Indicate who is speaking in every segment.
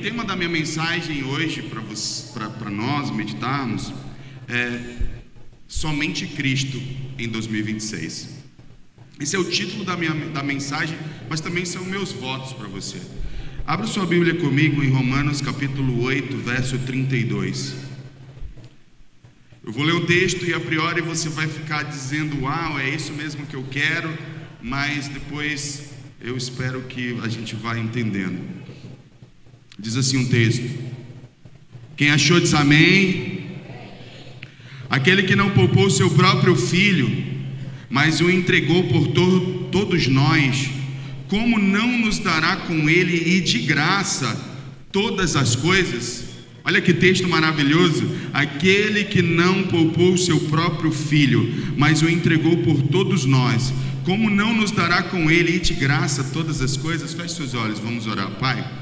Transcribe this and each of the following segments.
Speaker 1: O tema da minha mensagem hoje para nós meditarmos é Somente Cristo em 2026. Esse é o título da mensagem, mas também são meus votos para você. Abra sua Bíblia comigo em Romanos capítulo 8, verso 32. Eu vou ler o texto e a priori você vai ficar dizendo: uau, é isso mesmo que eu quero, mas depois eu espero que a gente vá entendendo. Diz assim um texto: quem achou diz amém. Aquele que não poupou seu próprio filho, mas o entregou por todos nós, como não nos dará com ele e de graça todas as coisas? Olha que texto maravilhoso. Aquele que não poupou seu próprio filho, mas o entregou por todos nós, como não nos dará com ele e de graça todas as coisas? Feche seus olhos, vamos orar. Pai,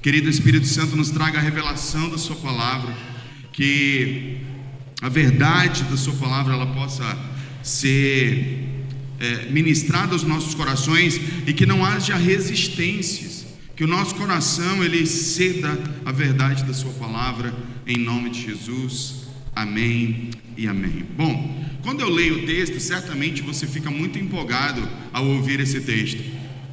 Speaker 1: querido Espírito Santo, nos traga a revelação da sua palavra, que a verdade da sua palavra ela possa ser ministrada aos nossos corações e que não haja resistências, que o nosso coração ele ceda a verdade da sua palavra, em nome de Jesus, amém e amém. Bom, quando eu leio o texto, certamente você fica muito empolgado ao ouvir esse texto.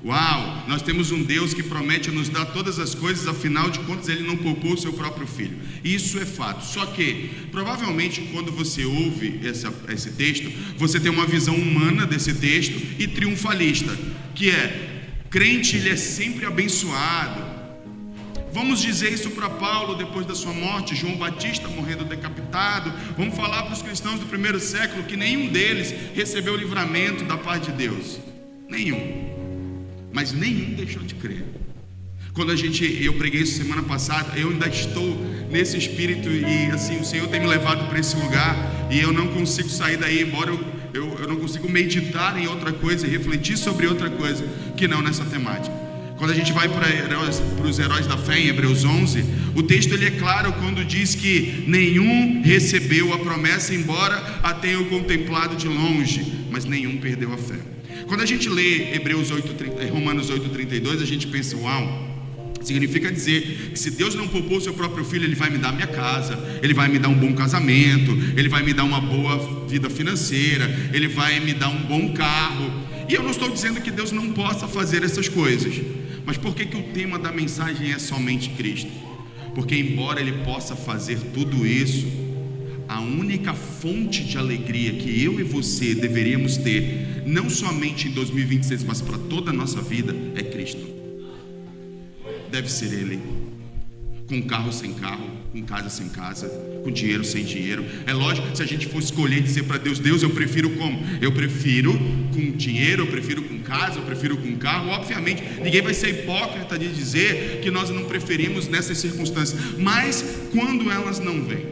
Speaker 1: Uau, nós temos um Deus que promete nos dar todas as coisas, afinal de contas ele não poupou o seu próprio filho. Isso é fato. Só que, provavelmente, quando você ouve esse texto, você tem uma visão humana desse texto e triunfalista, que é: crente, ele é sempre abençoado. Vamos dizer isso para Paulo depois da sua morte, João Batista morrendo decapitado. Vamos falar para os cristãos do primeiro século que nenhum deles recebeu o livramento da parte de Deus. Nenhum. Mas nenhum deixou de crer. Quando eu preguei isso semana passada, eu ainda estou nesse espírito e assim, o Senhor tem me levado para esse lugar e eu não consigo sair daí, embora eu não consigo meditar em outra coisa e refletir sobre outra coisa que não nessa temática. Quando a gente vai para os heróis da fé em Hebreus 11, o texto ele é claro quando diz que nenhum recebeu a promessa, embora a tenham contemplado de longe, mas nenhum perdeu a fé. Quando a gente lê Romanos 8,32, a gente pensa: uau, significa dizer que se Deus não poupou o seu próprio filho, ele vai me dar minha casa, ele vai me dar um bom casamento, ele vai me dar uma boa vida financeira, ele vai me dar um bom carro. E eu não estou dizendo que Deus não possa fazer essas coisas, mas por que o tema da mensagem é somente Cristo? Porque embora ele possa fazer tudo isso, a única fonte de alegria que eu e você deveríamos ter, não somente em 2026, mas para toda a nossa vida, é Cristo. Deve ser Ele. Com carro sem carro, com casa sem casa, com dinheiro sem dinheiro. É lógico que se a gente for escolher e dizer para Deus: Deus, eu prefiro como? Eu prefiro com dinheiro, eu prefiro com casa, eu prefiro com carro. Obviamente, ninguém vai ser hipócrita de dizer que nós não preferimos nessas circunstâncias. Mas quando elas não vêm,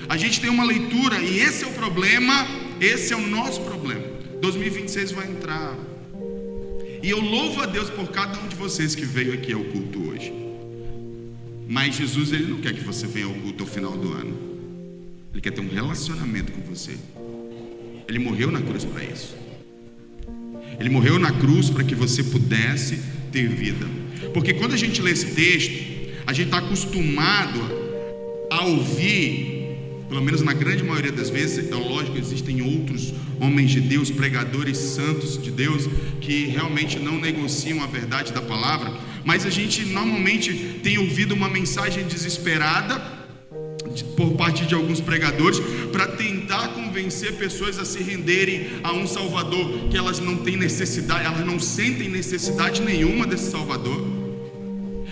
Speaker 1: a gente tem uma leitura, e esse é o problema, esse é o nosso problema. 2026 vai entrar, e eu louvo a Deus por cada um de vocês que veio aqui ao culto hoje. Mas Jesus, ele não quer que você venha ao culto ao final do ano. Ele quer ter um relacionamento com você. Ele morreu na cruz para isso. Ele morreu na cruz para que você pudesse ter vida. Porque quando a gente lê esse texto, a gente está acostumado a ouvir, pelo menos na grande maioria das vezes, é lógico, existem outros homens de Deus, pregadores santos de Deus, que realmente não negociam a verdade da palavra, mas a gente normalmente tem ouvido uma mensagem desesperada por parte de alguns pregadores para tentar convencer pessoas a se renderem a um Salvador que elas não têm necessidade, elas não sentem necessidade nenhuma desse Salvador.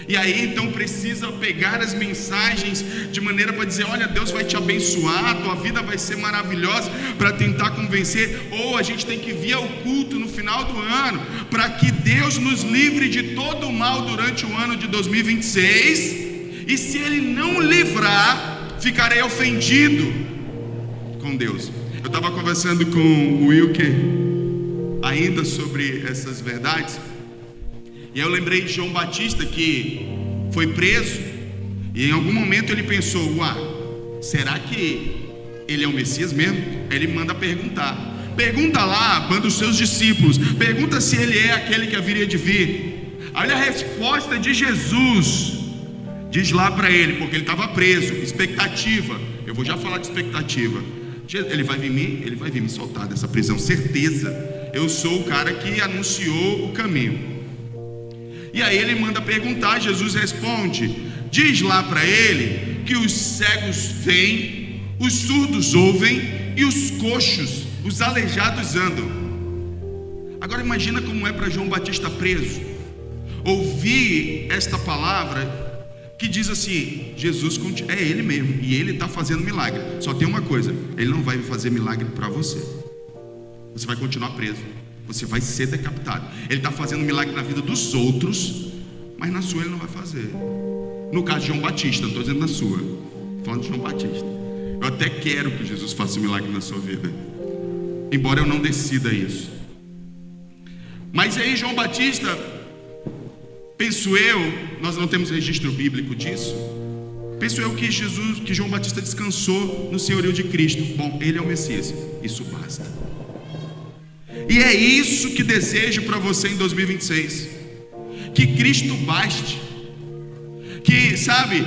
Speaker 1: E aí então precisa pegar as mensagens de maneira para dizer: olha, Deus vai te abençoar, tua vida vai ser maravilhosa, para tentar convencer. Ou a gente tem que vir ao culto no final do ano, para que Deus nos livre de todo o mal durante o ano de 2026. E se Ele não livrar, ficarei ofendido com Deus. Eu estava conversando com o Wilker ainda sobre essas verdades, e eu lembrei de João Batista, que foi preso, e em algum momento ele pensou: será que ele é o Messias mesmo? Aí ele manda perguntar. Pergunta lá, manda os seus discípulos, pergunta se ele é aquele que haveria de vir. Olha a resposta de Jesus. Diz lá para ele, porque ele estava preso, expectativa. Eu vou já falar de expectativa. Ele vai vir me soltar dessa prisão, certeza. Eu sou o cara que anunciou o caminho. E aí ele manda perguntar, Jesus responde: diz lá para ele que os cegos veem, os surdos ouvem e os coxos, os aleijados andam. Agora imagina como é para João Batista preso ouvir esta palavra que diz assim: Jesus é Ele mesmo, e Ele está fazendo milagre. Só tem uma coisa: Ele não vai fazer milagre para você. Você vai continuar preso, você vai ser decapitado. Ele está fazendo milagre na vida dos outros, mas na sua Ele não vai fazer. No caso de João Batista, não estou dizendo na sua, estou falando de João Batista. Eu até quero que Jesus faça um milagre na sua vida, embora eu não decida isso. Mas aí João Batista, penso eu, nós não temos registro bíblico disso, penso eu que João Batista descansou no senhorio de Cristo. Bom, Ele é o Messias, isso basta. E é isso que desejo para você em 2026, que Cristo baste, que, sabe,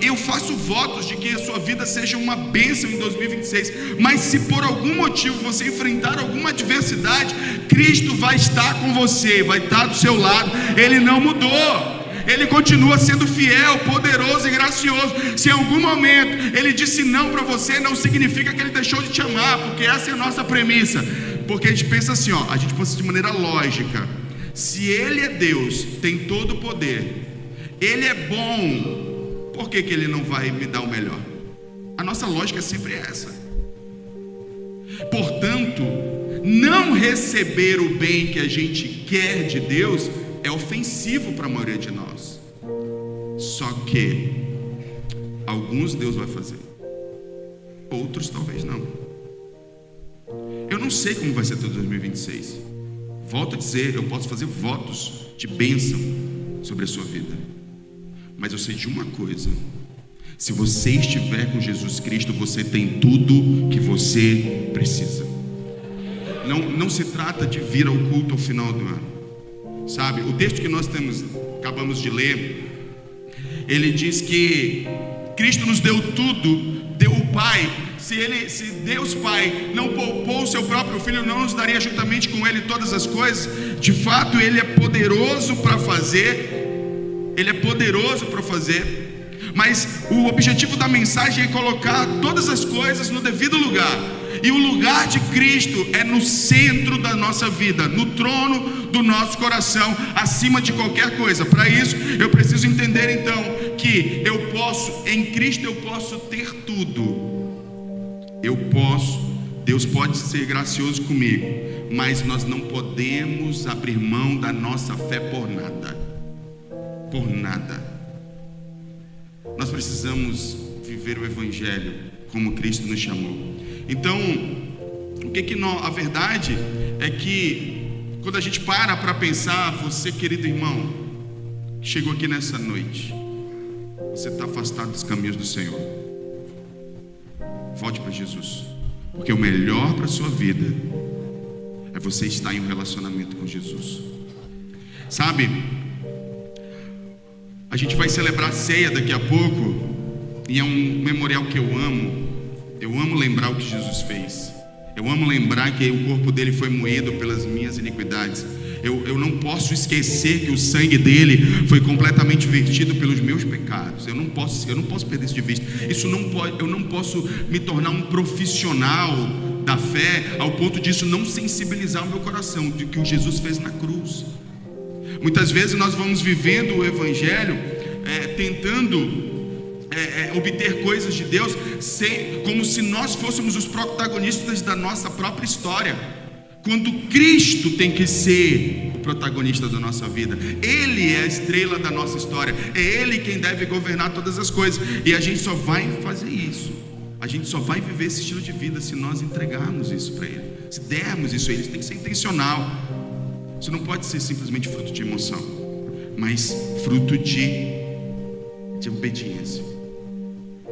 Speaker 1: eu faço votos de que a sua vida seja uma bênção em 2026, mas se por algum motivo você enfrentar alguma adversidade, Cristo vai estar com você, vai estar do seu lado. Ele não mudou, Ele continua sendo fiel, poderoso e gracioso. Se em algum momento Ele disse não para você, não significa que Ele deixou de te amar, porque essa é a nossa premissa. Porque a gente pensa assim, a gente pensa de maneira lógica: se Ele é Deus, tem todo o poder, Ele é bom, por que Ele não vai me dar o melhor? A nossa lógica é sempre essa. Portanto, não receber o bem que a gente quer de Deus é ofensivo para a maioria de nós. Só que alguns Deus vai fazer, outros talvez não. Eu não sei como vai ser todo 2026. Volto a dizer, eu posso fazer votos de bênção sobre a sua vida, mas eu sei de uma coisa: se você estiver com Jesus Cristo, você tem tudo que você precisa. Não se trata de vir ao culto ao final do ano, sabe? O texto que nós acabamos de ler, ele diz que Cristo nos deu tudo, deu o Pai. Se Deus Pai não poupou o seu próprio Filho, não nos daria juntamente com Ele todas as coisas? De fato, Ele é poderoso para fazer. Ele é poderoso para fazer. Mas o objetivo da mensagem é colocar todas as coisas no devido lugar. E o lugar de Cristo é no centro da nossa vida, no trono do nosso coração, acima de qualquer coisa. Para isso, eu preciso entender então que em Cristo eu posso ter tudo. Deus pode ser gracioso comigo, mas nós não podemos abrir mão da nossa fé por nada. Por nada. Nós precisamos viver o Evangelho como Cristo nos chamou. Então, a verdade é que quando a gente para pensar, você, querido irmão, que chegou aqui nessa noite, você está afastado dos caminhos do Senhor. Volte para Jesus, porque o melhor para a sua vida é você estar em um relacionamento com Jesus. Sabe, a gente vai celebrar a ceia daqui a pouco, e é um memorial que eu amo. Eu amo lembrar o que Jesus fez. Eu amo lembrar que o corpo dele foi moído pelas minhas iniquidades. Eu não posso esquecer que o sangue dele foi completamente vertido pelos meus pecados. Eu não posso perder isso de vista. Eu não posso me tornar um profissional da fé ao ponto disso não sensibilizar o meu coração de que o Jesus fez na cruz. Muitas vezes nós vamos vivendo o Evangelho tentando obter coisas de Deus como se nós fôssemos os protagonistas da nossa própria história, quando Cristo tem que ser o protagonista da nossa vida. Ele é a estrela da nossa história, é Ele quem deve governar todas as coisas, e a gente só vai fazer isso, a gente só vai viver esse estilo de vida se nós entregarmos isso para Ele, se dermos isso a Ele. Isso tem que ser intencional. Isso não pode ser simplesmente fruto de emoção, mas fruto de obediência.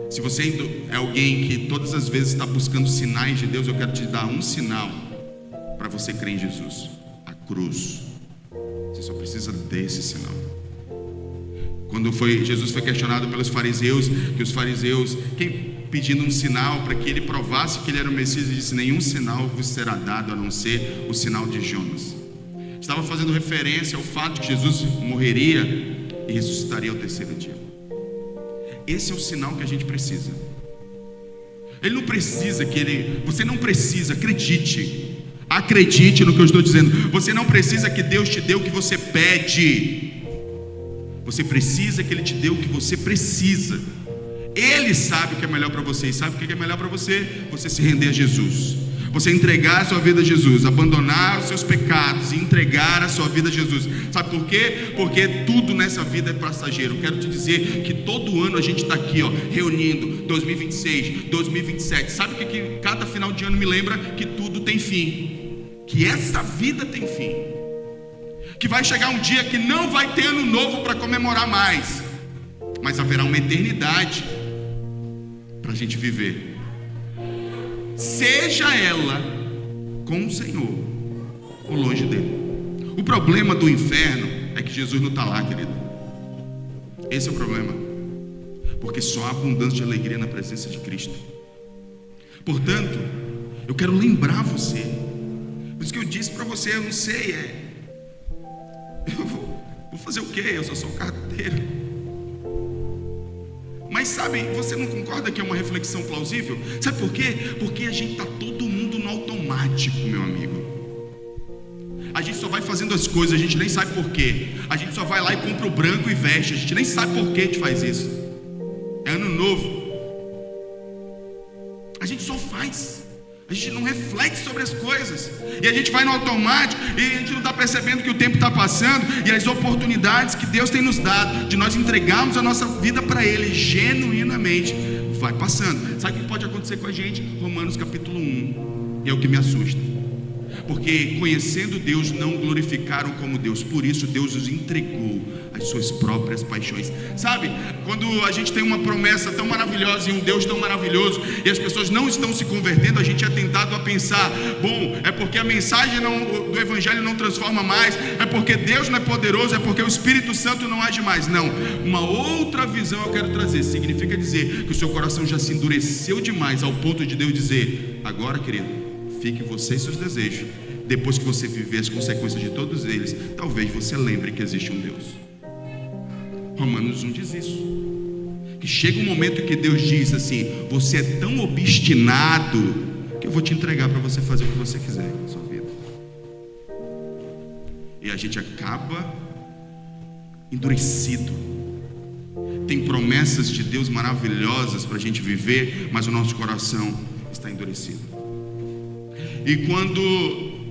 Speaker 1: Se você é alguém que todas as vezes está buscando sinais de Deus, eu quero te dar um sinal para você crer em Jesus: a cruz. Você só precisa desse sinal. Quando Jesus foi questionado pelos fariseus, que os fariseus pedindo um sinal para que ele provasse que ele era o Messias, ele disse: nenhum sinal vos será dado a não ser o sinal de Jonas. Estava fazendo referência ao fato de que Jesus morreria e ressuscitaria ao terceiro dia. Esse é o sinal que a gente precisa. Ele não precisa você não precisa, acredite no que eu estou dizendo. Você não precisa que Deus te dê o que você pede. Você precisa que Ele te dê o que você precisa. Ele sabe o que é melhor para você. E sabe o que é melhor para você? Você se render a Jesus. Você entregar a sua vida a Jesus. Abandonar os seus pecados e entregar a sua vida a Jesus. Sabe por quê? Porque tudo nessa vida é passageiro. Quero te dizer que todo ano a gente está aqui, reunindo 2026, 2027. Sabe o que cada final de ano me lembra? Que tudo tem fim. Que essa vida tem fim. Que vai chegar um dia que não vai ter ano novo para comemorar mais, mas haverá uma eternidade para a gente viver, seja ela com o Senhor ou longe dele. O problema do inferno é que Jesus não está lá, querido. Esse é o problema, porque só há abundância de alegria na presença de Cristo. Portanto, eu quero lembrar você, por isso que eu disse para você, eu não sei, eu vou fazer o quê? Eu só sou um carteiro. Mas sabe, você não concorda que é uma reflexão plausível? Sabe por quê? Porque a gente está todo mundo no automático, meu amigo. A gente só vai fazendo as coisas, a gente nem sabe por quê. A gente só vai lá e compra o branco e veste, a gente nem sabe por que a gente faz isso. É ano novo. A gente só faz. A gente não reflete sobre as coisas. E a gente vai no automático e a gente não está percebendo que o tempo está passando e as oportunidades que Deus tem nos dado de nós entregarmos a nossa vida para Ele genuinamente vai passando. Sabe o que pode acontecer com a gente? Romanos capítulo 1. E é o que me assusta. Porque conhecendo Deus não glorificaram como Deus. Por isso Deus os entregou às suas próprias paixões. Sabe, quando a gente tem uma promessa tão maravilhosa e um Deus tão maravilhoso e as pessoas não estão se convertendo, a gente é tentado a pensar: bom, é porque a mensagem do Evangelho não transforma mais, é porque Deus não é poderoso, é porque o Espírito Santo não age mais. Não, uma outra visão eu quero trazer. Significa dizer que o seu coração já se endureceu demais ao ponto de Deus dizer: agora, querido, fique você e seus desejos. Depois que você viver as consequências de todos eles, talvez você lembre que existe um Deus. Romanos 1 diz isso. Que chega um momento que Deus diz assim: você é tão obstinado que eu vou te entregar para você fazer o que você quiser na sua vida. E a gente acaba endurecido. Tem promessas de Deus maravilhosas para a gente viver, mas o nosso coração está endurecido. E quando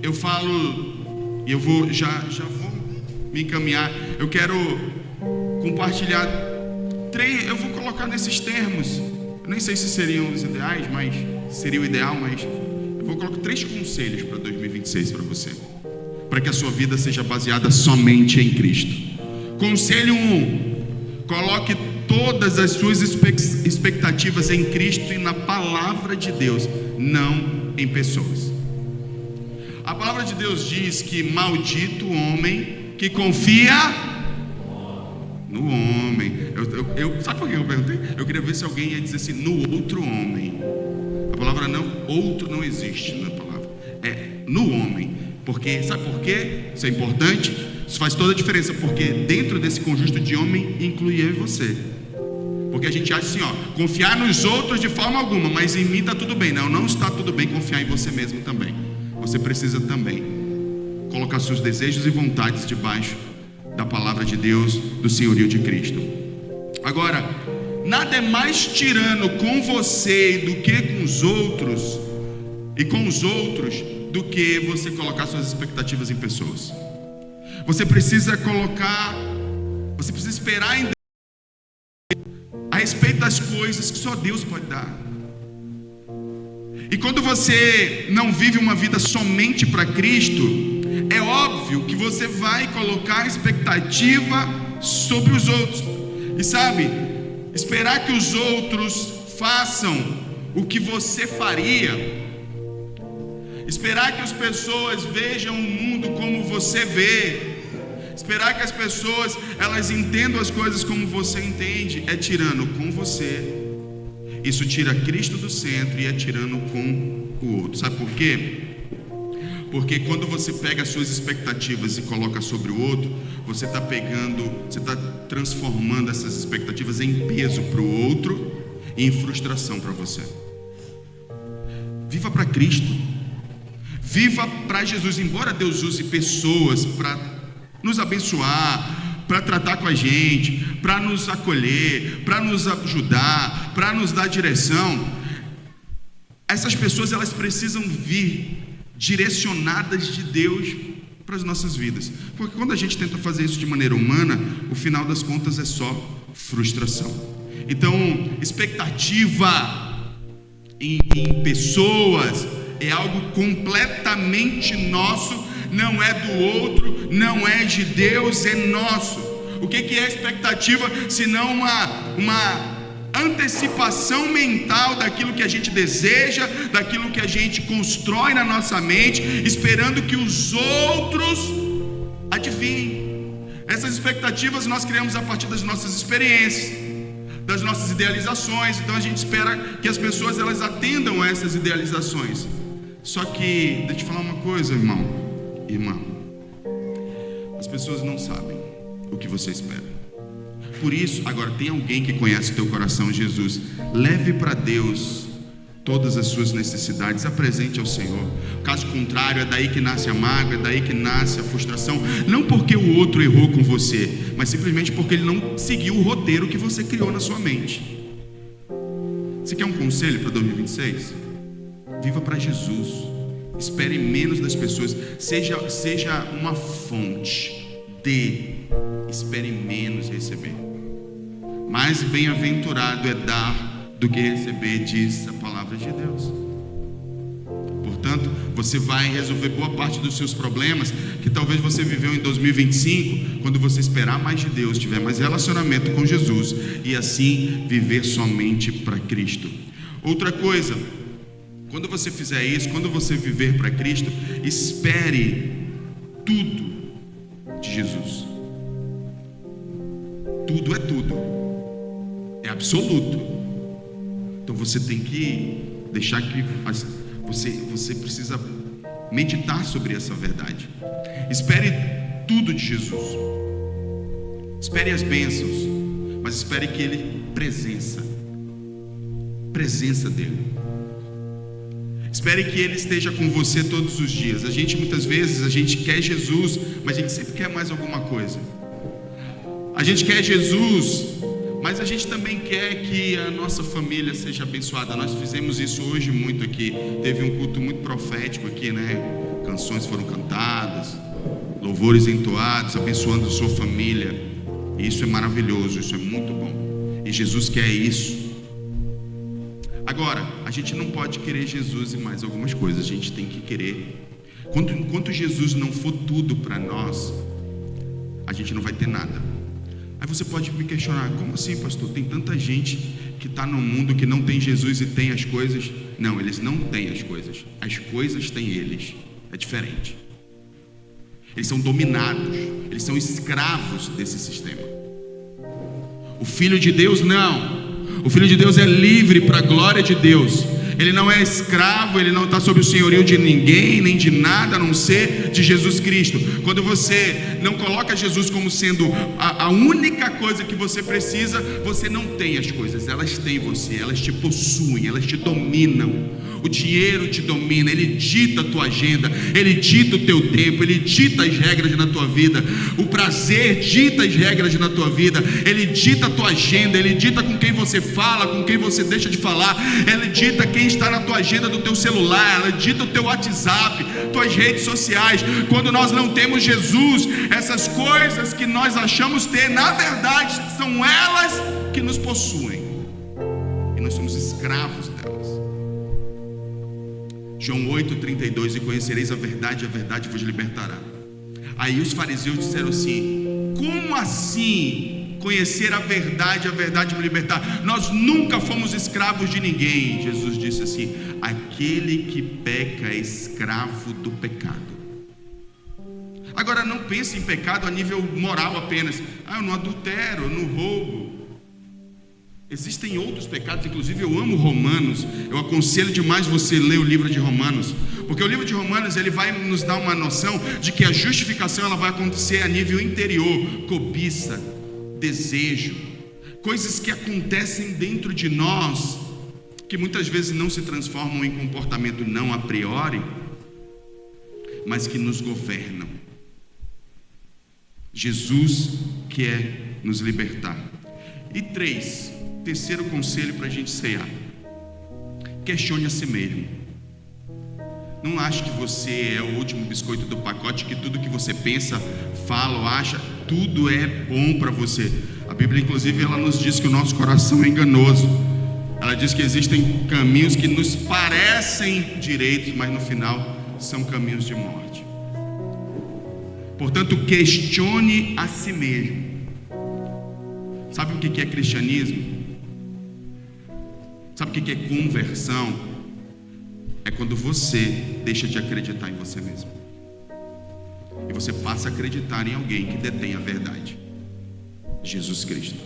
Speaker 1: eu falo, e eu vou já vou me encaminhar, eu quero compartilhar eu vou colocar nesses termos. Eu nem sei se seriam os ideais, mas seria o ideal, mas eu vou colocar 3 conselhos para 2026 para você, para que a sua vida seja baseada somente em Cristo. Conselho 1: coloque todas as suas expectativas em Cristo e na palavra de Deus, não em pessoas. A palavra de Deus diz que maldito o homem que confia no homem. Sabe por que eu perguntei? Eu queria ver se alguém ia dizer assim: no outro homem. A palavra outro não existe na palavra. É no homem. Porque, sabe por quê? Isso é importante. Isso faz toda a diferença. Porque dentro desse conjunto de homem inclui eu e você. Porque a gente acha assim, confiar nos outros de forma alguma, mas em mim está tudo bem. Não está tudo bem confiar em você mesmo também. Você precisa também colocar seus desejos e vontades debaixo da palavra de Deus, do senhorio de Cristo. Agora, nada é mais tirano com você do que com os outros, e com os outros, do que você colocar suas expectativas em pessoas. Você precisa esperar em Deus a respeito das coisas que só Deus pode dar. E quando você não vive uma vida somente para Cristo, é óbvio que você vai colocar expectativa sobre os outros. E sabe, esperar que os outros façam o que você faria, esperar que as pessoas vejam o mundo como você vê, Esperar que as pessoas elas entendam as coisas como você entende é tirano com você. Isso tira Cristo do centro e é tirano com o outro. Sabe por quê? Porque quando você pega as suas expectativas e coloca sobre o outro, você está transformando essas expectativas em peso para o outro e em frustração para você. Viva para Cristo. Viva para Jesus. Embora Deus use pessoas para nos abençoar, para tratar com a gente, para nos acolher, para nos ajudar, para nos dar direção, essas pessoas elas precisam vir direcionadas de Deus para as nossas vidas. Porque quando a gente tenta fazer isso de maneira humana, o final das contas é só frustração. Então, expectativa em pessoas é algo completamente nosso, não é do outro, não é de Deus, é nosso. O que é expectativa senão uma antecipação mental daquilo que a gente deseja, daquilo que a gente constrói na nossa mente, esperando que os outros adivinhem. Essas expectativas nós criamos a partir das nossas experiências, das nossas idealizações. Então a gente espera que as pessoas elas atendam a essas idealizações. Só que, deixa eu te falar uma coisa, irmã, as pessoas não sabem o que você espera. Por isso, agora tem alguém que conhece o teu coração, Jesus. Leve para Deus todas as suas necessidades, apresente ao Senhor. Caso contrário, é daí que nasce a mágoa, é daí que nasce a frustração. Não porque o outro errou com você, mas simplesmente porque ele não seguiu o roteiro que você criou na sua mente. Você quer um conselho para 2026? Viva para Jesus. Espere menos das pessoas. Seja uma fonte. Espere menos receber. Mais bem-aventurado é dar do que receber, diz a palavra de Deus. Portanto, você vai resolver boa parte dos seus problemas que talvez você viveu em 2025, quando você esperar mais de Deus, tiver mais relacionamento com Jesus e assim viver somente para Cristo. Outra coisa, quando você fizer isso, quando você viver para Cristo, espere tudo de Jesus. Tudo é tudo, é absoluto. Então você tem que deixar que você precisa meditar sobre essa verdade. Espere tudo de Jesus. Espere as bênçãos, mas espere que Ele presença dele. Espere que Ele esteja com você todos os dias. Muitas vezes a gente quer Jesus, mas a gente sempre quer mais alguma coisa. A gente quer Jesus, mas a gente também quer que a nossa família seja abençoada. Nós fizemos isso hoje muito aqui. Teve um culto muito profético aqui, né? Canções foram cantadas, louvores entoados, abençoando a sua família. E isso é maravilhoso, isso é muito bom. E Jesus quer isso. Agora, a gente não pode querer Jesus e mais algumas coisas. A gente tem que querer. Enquanto Jesus não for tudo para nós, a gente não vai ter nada. Aí você pode me questionar: como assim, pastor? Tem tanta gente que está no mundo que não tem Jesus e tem as coisas. Não, eles não têm as coisas têm eles. É diferente. Eles são dominados, eles são escravos desse sistema. O Filho de Deus não. O Filho de Deus é livre para a glória de Deus. Ele não é escravo, ele não está sob o senhorio de ninguém, nem de nada, a não ser de Jesus Cristo. Quando você não coloca Jesus como sendo a única coisa que você precisa, você não tem as coisas, elas têm você, elas te possuem, elas te dominam. O dinheiro te domina, ele dita a tua agenda, ele dita o teu tempo, ele dita as regras na tua vida. O prazer dita as regras na tua vida, ele dita a tua agenda, ele dita com quem você fala, com quem você deixa de falar, ele dita quem está na tua agenda do teu celular, ela dita o teu WhatsApp, tuas redes sociais. Quando nós não temos Jesus, essas coisas que nós achamos ter, na verdade, são elas que nos possuem, e nós somos escravos delas. João 8,32: e conhecereis a verdade vos libertará. Aí os fariseus disseram assim: como assim conhecer a verdade me libertar? Nós nunca fomos escravos de ninguém. Jesus disse assim: aquele que peca é escravo do pecado. Agora, não pense em pecado a nível moral apenas. Eu não adultero, eu não roubo. Existem outros pecados, inclusive eu amo Romanos. Eu aconselho demais você ler o livro de Romanos, porque o livro de Romanos ele vai nos dar uma noção de que a justificação ela vai acontecer a nível interior, cobiça, desejo, coisas que acontecem dentro de nós, que muitas vezes não se transformam em comportamento não a priori, mas que nos governam. Jesus quer nos libertar. E terceiro conselho para a gente cear: questione a si mesmo. Não ache que você é o último biscoito do pacote, que tudo que você pensa, fala ou acha, tudo é bom para você. A Bíblia, inclusive, ela nos diz que o nosso coração é enganoso. Ela diz que existem caminhos que nos parecem direitos, mas no final são caminhos de morte. Portanto, questione a si mesmo. Sabe o que é cristianismo? Sabe o que é conversão? É quando você deixa de acreditar em você mesmo e você passa a acreditar em alguém que detém a verdade, Jesus Cristo.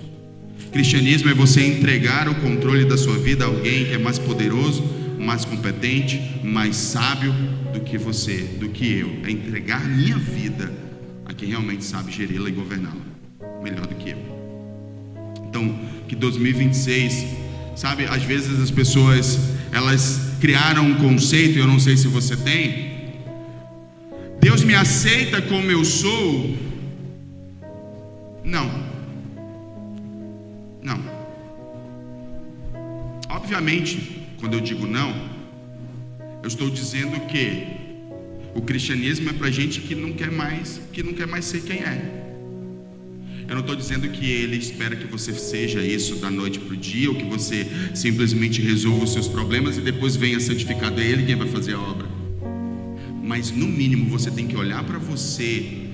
Speaker 1: Cristianismo é você entregar o controle da sua vida a alguém que é mais poderoso, mais competente, mais sábio do que você, do que eu. É entregar minha vida a quem realmente sabe geri-la e governá-la melhor do que eu. Então, que 2026, sabe, às vezes as pessoas, elas criaram um conceito, eu não sei se você tem: Deus me aceita como eu sou. Não. Obviamente, quando eu digo não, eu estou dizendo que o cristianismo é para gente que não quer mais ser quem é. Eu não estou dizendo que ele espera que você seja isso da noite para o dia, ou que você simplesmente resolva os seus problemas e depois venha santificado. É ele quem vai fazer a obra. Mas no mínimo você tem que olhar para você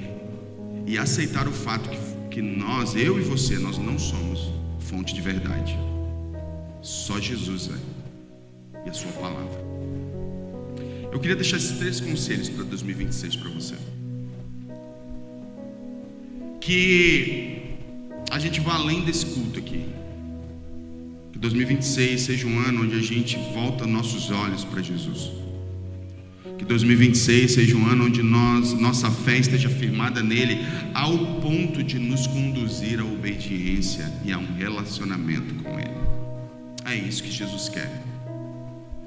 Speaker 1: e aceitar o fato que nós, eu e você, nós não somos fonte de verdade. Só Jesus é, e a sua palavra. Eu queria deixar esses 3 conselhos para 2026 para você. Que a gente vá além desse culto aqui. Que 2026 seja um ano onde a gente volta nossos olhos para Jesus. Que 2026 seja um ano onde nossa fé esteja firmada nele, ao ponto de nos conduzir à obediência e a um relacionamento com ele. É isso que Jesus quer.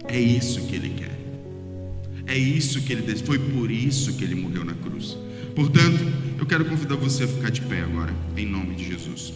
Speaker 1: É isso que ele quer. É isso que ele deseja. Foi por isso que ele morreu na cruz. Portanto, eu quero convidar você a ficar de pé agora, em nome de Jesus.